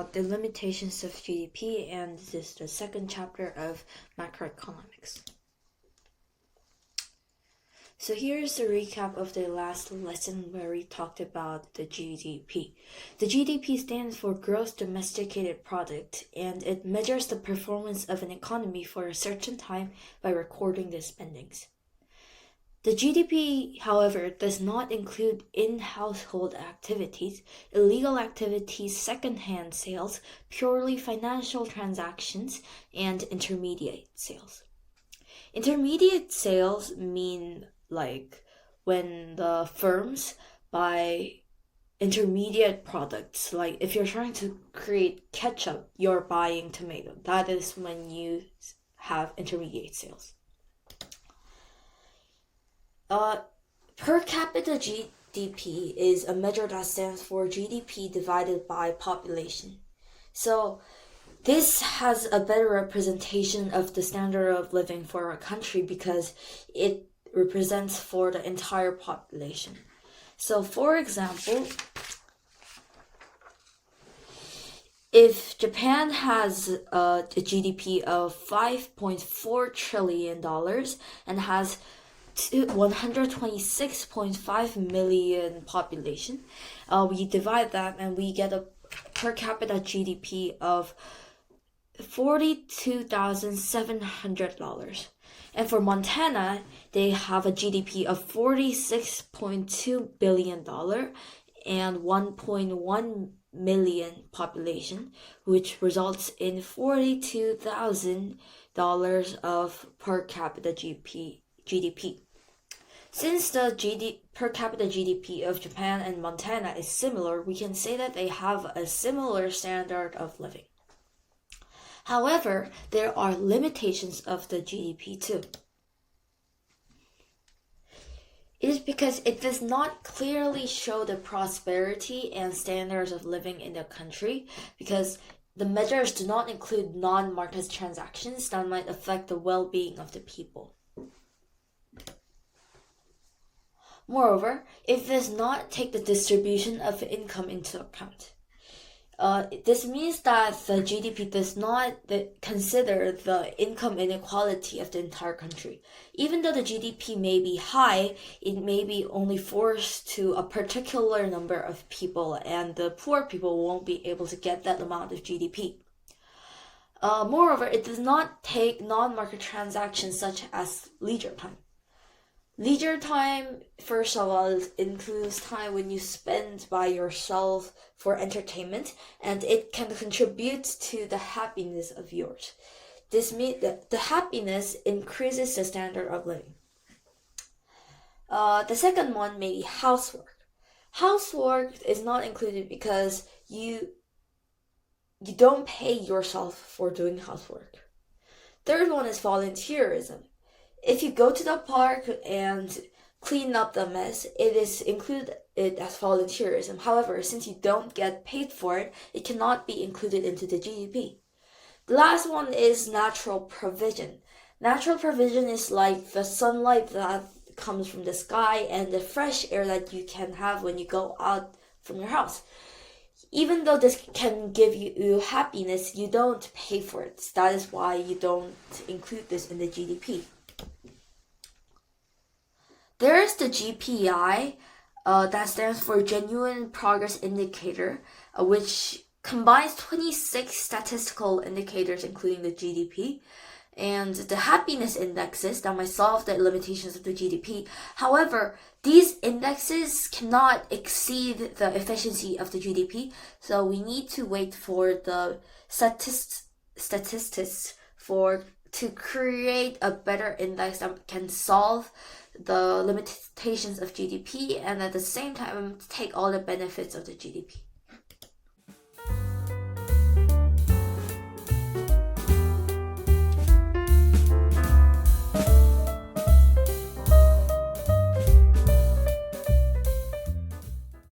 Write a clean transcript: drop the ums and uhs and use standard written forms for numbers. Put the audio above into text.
about the limitations of GDP, and this is the second chapter of macroeconomics. So here's the recap of the last lesson where we talked about the GDP. The GDP stands for Gross Domesticated Product, and it measures the performance of an economy for a certain time by recording the spendings. The GDP, however, does not include in-household activities, illegal activities, second-hand sales, purely financial transactions, and intermediate sales. Intermediate sales mean like when the firms buy intermediate products, like if you're trying to create ketchup, you're buying tomato. That is when you have intermediate sales. Per capita GDP is a measure that stands for GDP divided by population. So this has a better representation of the standard of living for a country because it represents for the entire population. So for example, if Japan has a GDP of $5.4 trillion and has 126.5 million population, we divide that and we get a per capita GDP of $42,700. And for Montana, they have a GDP of $46.2 billion and 1.1 million population, which results in $42,000 of per capita GDP. Since the per capita GDP of Japan and Montana is similar, we can say that they have a similar standard of living. However, there are limitations of the GDP too. It is because it does not clearly show the prosperity and standards of living in the country, because the measures do not include non-market transactions that might affect the well-being of the people. Moreover, it does not take the distribution of income into account. This means that the GDP does not consider the income inequality of the entire country. Even though the GDP may be high, it may be only forced to a particular number of people, and the poor people won't be able to get that amount of GDP. Moreover, it does not take non-market transactions such as leisure time. Leisure time, first of all, includes time when you spend by yourself for entertainment, and it can contribute to the happiness of yours. This means that the happiness increases the standard of living. The second one may be housework. Housework is not included because you don't pay yourself for doing housework. Third one is volunteerism. If you go to the park and clean up the mess, it is included as volunteerism. However, since you don't get paid for it, it cannot be included into the GDP. The last one is natural provision. Natural provision is like the sunlight that comes from the sky and the fresh air that you can have when you go out from your house. Even though this can give you happiness, you don't pay for it. That is why you don't include this in the GDP. There is the GPI, that stands for Genuine Progress Indicator, which combines 26 statistical indicators, including the GDP, and the happiness indexes that might solve the limitations of the GDP. However, these indexes cannot exceed the efficiency of the GDP, so we need to wait for the statistics to create a better index that can solve the limitations of GDP and at the same time take all the benefits of the GDP.